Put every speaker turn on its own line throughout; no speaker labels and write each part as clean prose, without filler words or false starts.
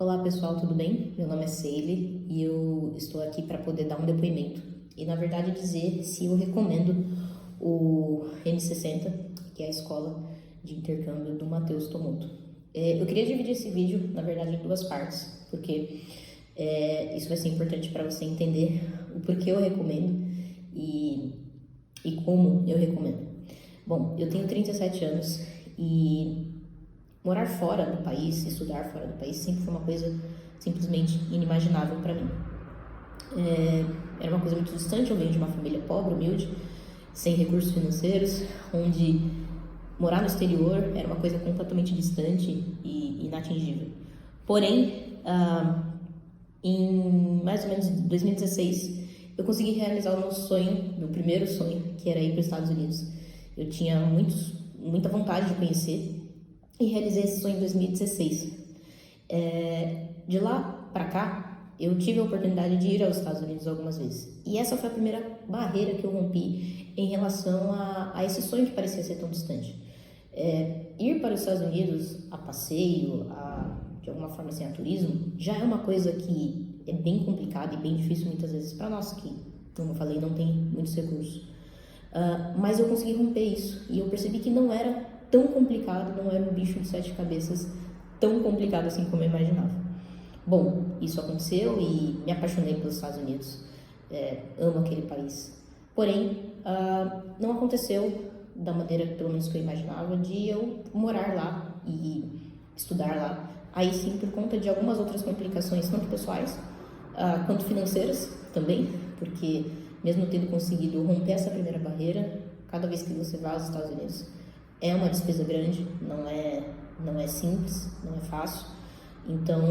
Olá pessoal, tudo bem? Meu nome é Seile e eu estou aqui para poder dar um depoimento e, na verdade, dizer se eu recomendo o M60, que é a escola de intercâmbio do Matheus Tomoto. Eu queria dividir esse vídeo, na verdade, em duas partes, porque isso vai ser importante para você entender o porquê eu recomendo e como eu recomendo. Bom, eu tenho 37 anos e morar fora do país, estudar fora do país, sempre foi uma coisa simplesmente inimaginável para mim. Era uma coisa muito distante, eu venho de uma família pobre, humilde, sem recursos financeiros, onde morar no exterior era uma coisa completamente distante e inatingível. Porém, em mais ou menos 2016, eu consegui realizar o meu sonho, meu primeiro sonho, que era ir para os Estados Unidos. Eu tinha muita vontade de conhecer e realizei esse sonho em 2016. De lá para cá, eu tive a oportunidade de ir aos Estados Unidos algumas vezes. E essa foi a primeira barreira que eu rompi em relação a esse sonho que parecia ser tão distante. Ir para os Estados Unidos a passeio, de alguma forma assim, a turismo, já é uma coisa que é bem complicada e bem difícil muitas vezes para nós, que, como eu falei, não tem muitos recursos. Mas eu consegui romper isso e eu percebi que não era tão complicado, não era um bicho de sete cabeças tão complicado assim como eu imaginava. Bom, isso aconteceu e me apaixonei pelos Estados Unidos, amo aquele país. Porém, não aconteceu da maneira, pelo menos que eu imaginava, de eu morar lá e estudar lá. Aí sim, por conta de algumas outras complicações, tanto pessoais quanto financeiras também, porque mesmo tendo conseguido romper essa primeira barreira, cada vez que você vai aos Estados Unidos é uma despesa grande, não é simples, não é fácil. Então,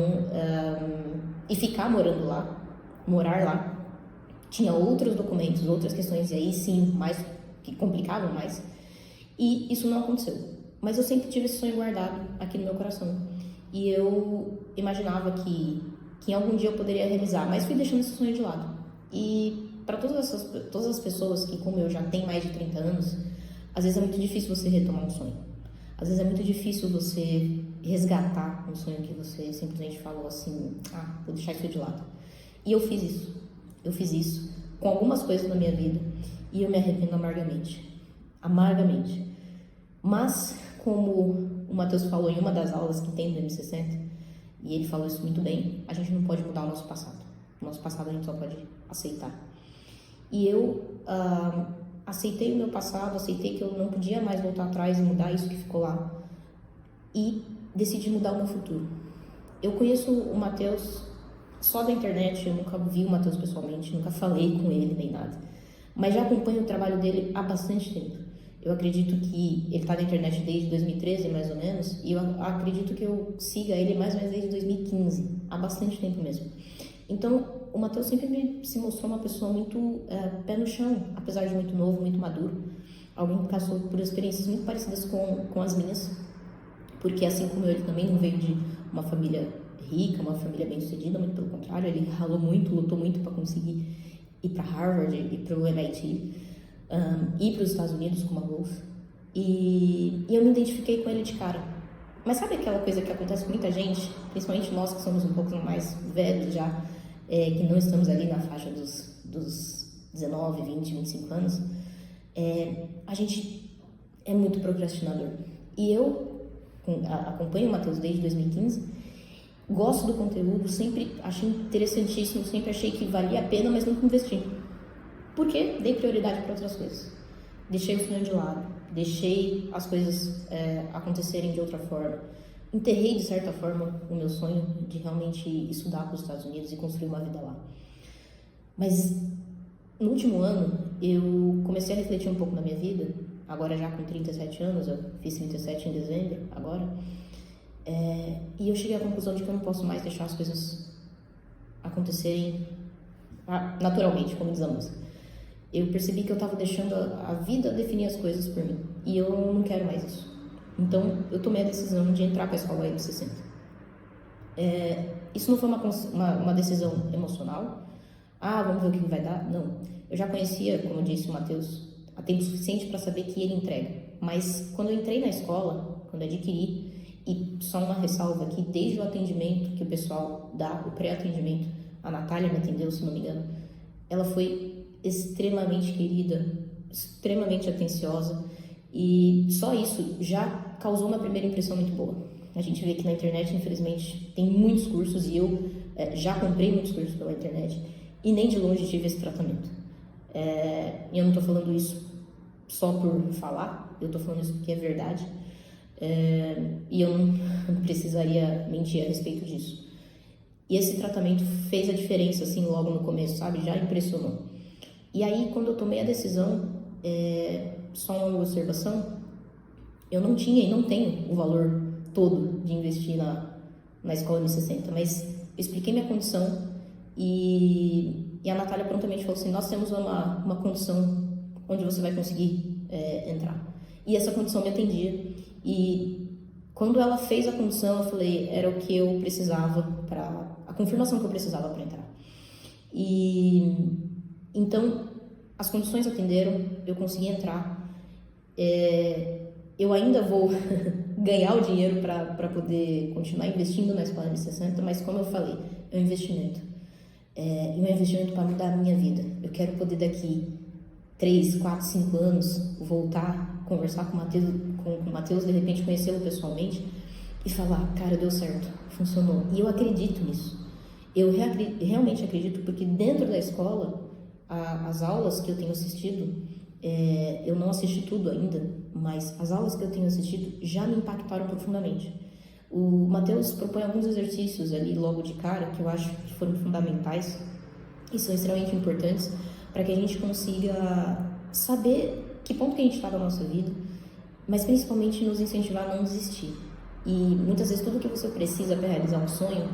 e ficar morando lá, morar lá, tinha outros documentos, outras questões, e aí sim, que complicavam mais, e isso não aconteceu. Mas eu sempre tive esse sonho guardado aqui no meu coração, e eu imaginava que em algum dia eu poderia realizar, mas fui deixando esse sonho de lado. E para todas as pessoas que, como eu, já têm mais de 30 anos, às vezes é muito difícil você retomar um sonho. Às vezes é muito difícil você resgatar um sonho que você simplesmente falou assim, vou deixar isso de lado. E eu fiz isso. Eu fiz isso com algumas coisas na minha vida e eu me arrependo amargamente. Amargamente. Mas, como o Matheus falou em uma das aulas que tem do M60, e ele falou isso muito bem, a gente não pode mudar o nosso passado. O nosso passado a gente só pode aceitar. E eu aceitei o meu passado, aceitei que eu não podia mais voltar atrás e mudar isso que ficou lá. E decidi mudar o meu futuro. Eu conheço o Matheus só da internet, eu nunca vi o Matheus pessoalmente, nunca falei com ele nem nada. Mas já acompanho o trabalho dele há bastante tempo. Eu acredito que ele está na internet desde 2013, mais ou menos, e eu acredito que eu siga ele mais ou menos desde 2015, há bastante tempo mesmo. Então, o Matheus sempre se mostrou uma pessoa muito pé no chão, apesar de muito novo, muito maduro. Alguém que passou por experiências muito parecidas com as minhas, porque assim como eu, ele também não veio de uma família rica, uma família bem-sucedida, muito pelo contrário, ele ralou muito, lutou muito para conseguir ir para Harvard, ir para o MIT, ir para os Estados Unidos com uma bolsa. E eu me identifiquei com ele de cara. Mas sabe aquela coisa que acontece com muita gente, principalmente nós que somos um pouco mais velhos já, que não estamos ali na faixa dos 19, 20, 25 anos, a gente é muito procrastinador. E eu acompanho o Matheus desde 2015, gosto do conteúdo, sempre achei interessantíssimo, sempre achei que valia a pena, mas nunca investi. Por quê? Dei prioridade para outras coisas. Deixei o sonho de lado, deixei as coisas acontecerem de outra forma. Enterrei, de certa forma, o meu sonho de realmente estudar para os Estados Unidos e construir uma vida lá. Mas, no último ano, eu comecei a refletir um pouco na minha vida, agora já com 37 anos, eu fiz 37 em dezembro, agora, e eu cheguei à conclusão de que eu não posso mais deixar as coisas acontecerem naturalmente, como diz a música. Eu percebi que eu estava deixando a vida definir as coisas por mim, e eu não quero mais isso. Então, eu tomei a decisão de entrar para a escola M60. Isso não foi uma decisão emocional. Vamos ver o que vai dar. Não. Eu já conhecia, como eu disse, o Matheus há tempo suficiente para saber que ele entrega. Mas, quando eu entrei na escola, quando eu adquiri, E só uma ressalva aqui, desde o atendimento que o pessoal dá, o pré-atendimento, a Natália me atendeu, se não me engano, ela foi extremamente querida, extremamente atenciosa, e só isso já causou uma primeira impressão muito boa. A gente vê que na internet, infelizmente, tem muitos cursos, e eu já comprei muitos cursos pela internet, e nem de longe tive esse tratamento. E eu não estou falando isso só por falar, eu estou falando isso porque é verdade. E eu não precisaria mentir a respeito disso. E esse tratamento fez a diferença, assim, logo no começo, sabe? Já impressionou. E aí, quando eu tomei a decisão, só uma observação, eu não tinha e não tenho o valor todo de investir na escola M60, mas eu expliquei minha condição e a Natália prontamente falou assim, nós temos uma condição onde você vai conseguir entrar. E essa condição me atendia. E quando ela fez a condição, eu falei, era o que eu precisava a confirmação que eu precisava para entrar. E então as condições atenderam, eu consegui entrar. Eu ainda vou ganhar o dinheiro para poder continuar investindo na escola M60, mas como eu falei, é um investimento. E um investimento para mudar a minha vida. Eu quero poder daqui 3, 4, 5 anos voltar, conversar com o Matheus, de repente conhecê-lo pessoalmente e falar, cara, deu certo, funcionou. E eu acredito nisso. Eu realmente acredito, porque dentro da escola, as aulas que eu tenho assistido, eu não assisti tudo ainda, mas as aulas que eu tenho assistido já me impactaram profundamente. O Matheus propõe alguns exercícios ali logo de cara que eu acho que foram fundamentais e são extremamente importantes para que a gente consiga saber que ponto que a gente está na nossa vida, mas principalmente nos incentivar a não desistir. E muitas vezes tudo que você precisa para realizar um sonho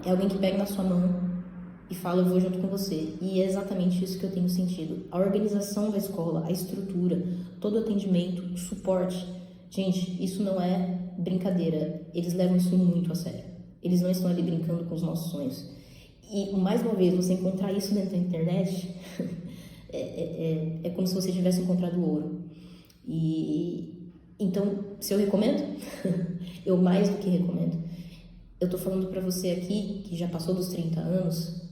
é alguém que pega na sua mão e fala, eu vou junto com você. E é exatamente isso que eu tenho sentido. A organização da escola, a estrutura, todo o atendimento, o suporte. Gente, isso não é brincadeira. Eles levam isso muito a sério. Eles não estão ali brincando com os nossos sonhos. E, mais uma vez, você encontrar isso dentro da internet é como se você tivesse encontrado ouro. Então, se eu recomendo, eu mais do que recomendo. Eu tô falando pra você aqui, que já passou dos 30 anos,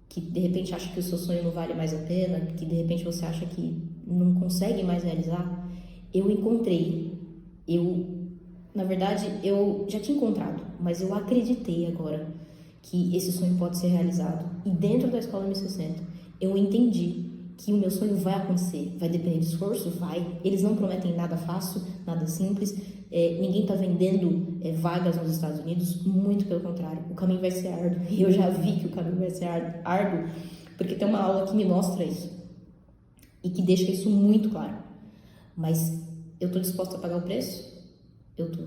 que de repente acha que o seu sonho não vale mais a pena, que de repente você acha que não consegue mais realizar. Eu encontrei. Na verdade, eu já tinha encontrado, mas eu acreditei agora que esse sonho pode ser realizado. E dentro da escola M60, eu entendi que o meu sonho vai acontecer. Vai depender de esforço? Vai. Eles não prometem nada fácil, nada simples. Ninguém está vendendo vagas nos Estados Unidos. Muito pelo contrário. O caminho vai ser árduo. E eu já vi que o caminho vai ser árduo, porque tem uma aula que me mostra isso. E que deixa isso muito claro. Mas eu estou disposta a pagar o preço? Eu tô.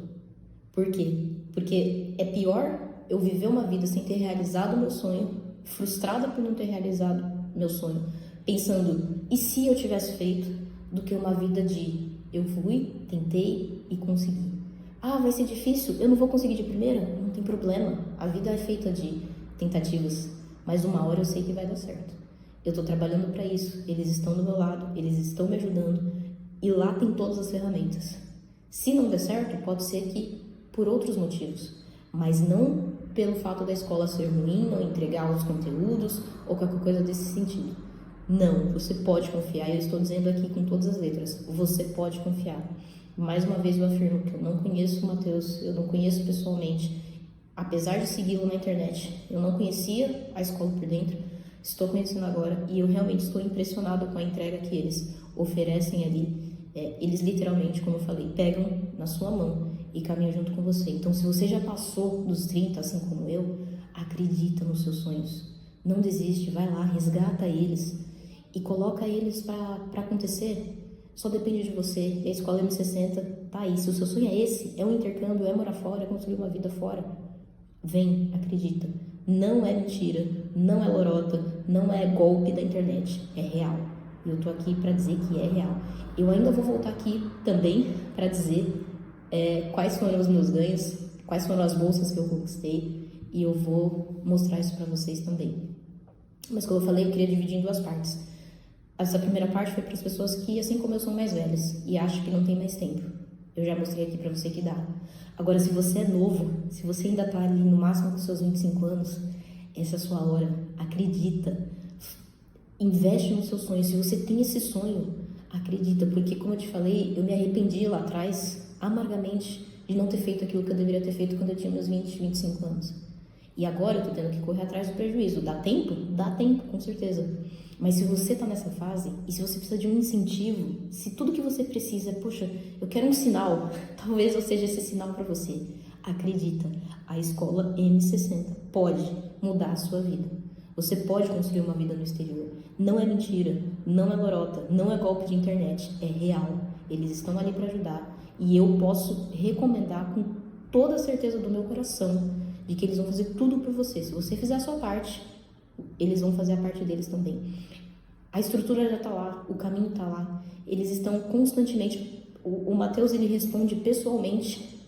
Por quê? Porque é pior eu viver uma vida sem ter realizado o meu sonho, frustrada por não ter realizado meu sonho, pensando, e se eu tivesse feito, do que uma vida de eu fui, tentei e consegui. Ah, vai ser difícil, eu não vou conseguir de primeira? Não tem problema, a vida é feita de tentativas, mas uma hora eu sei que vai dar certo. Eu tô trabalhando para isso, eles estão do meu lado, eles estão me ajudando, e lá tem todas as ferramentas. Se não der certo, pode ser que por outros motivos, mas não pelo fato da escola ser ruim, não entregar os conteúdos ou qualquer coisa desse sentido. Não, você pode confiar, eu estou dizendo aqui com todas as letras, você pode confiar. Mais uma vez eu afirmo que eu não conheço o Matheus, eu não conheço pessoalmente, apesar de segui-lo na internet. Eu não conhecia a escola por dentro, estou conhecendo agora e eu realmente estou impressionado com a entrega que eles oferecem ali. Eles literalmente, como eu falei, pegam na sua mão e caminham junto com você. Então, se você já passou dos 30, assim como eu, acredita nos seus sonhos. Não desiste, vai lá, resgata eles e coloca eles para acontecer. Só depende de você. E a escola M60 tá aí. Se o seu sonho é esse, é um intercâmbio, é morar fora, é construir uma vida fora, vem, acredita. Não é mentira, não é lorota, não é golpe da internet, é real. E eu tô aqui para dizer que é real. Eu ainda vou voltar aqui também para dizer quais foram os meus ganhos, quais foram as bolsas que eu conquistei, e eu vou mostrar isso para vocês também. Mas como eu falei, eu queria dividir em duas partes. Essa primeira parte foi para as pessoas que, assim como eu, são mais velhas e acham que não tem mais tempo. Eu já mostrei aqui pra você que dá. Agora, se você é novo, se você ainda tá ali no máximo com seus 25 anos, essa é a sua hora. Acredita. Investe no seu sonho. Se você tem esse sonho, acredita. Porque, como eu te falei, eu me arrependi lá atrás, amargamente, de não ter feito aquilo que eu deveria ter feito quando eu tinha meus 20, 25 anos. E agora eu tô tendo que correr atrás do prejuízo. Dá tempo? Dá tempo, com certeza. Mas se você tá nessa fase, e se você precisa de um incentivo, se tudo que você precisa é, poxa, eu quero um sinal, talvez eu seja esse sinal para você. Acredita, a escola M60 pode mudar a sua vida. Você pode construir uma vida no exterior. Não é mentira, não é lorota, não é golpe de internet, é real. Eles estão ali para ajudar. E eu posso recomendar com toda a certeza do meu coração de que eles vão fazer tudo por você. Se você fizer a sua parte, eles vão fazer a parte deles também. A estrutura já está lá, o caminho está lá. Eles estão constantemente... O Matheus, ele responde pessoalmente,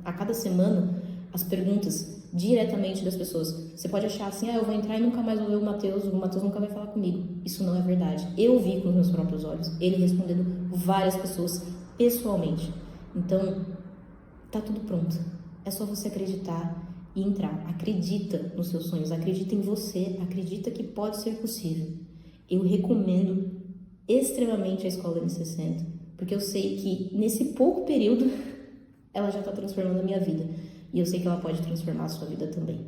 a cada semana, as perguntas diretamente das pessoas. Você pode achar assim, eu vou entrar e nunca mais vou ver o Matheus nunca vai falar comigo. Isso não é verdade. Eu vi com os meus próprios olhos, ele respondendo várias pessoas pessoalmente. Então, tá tudo pronto. É só você acreditar e entrar. Acredita nos seus sonhos, acredita em você, acredita que pode ser possível. Eu recomendo extremamente a Escola M60, porque eu sei que nesse pouco período ela já está transformando a minha vida. E eu sei que ela pode transformar a sua vida também.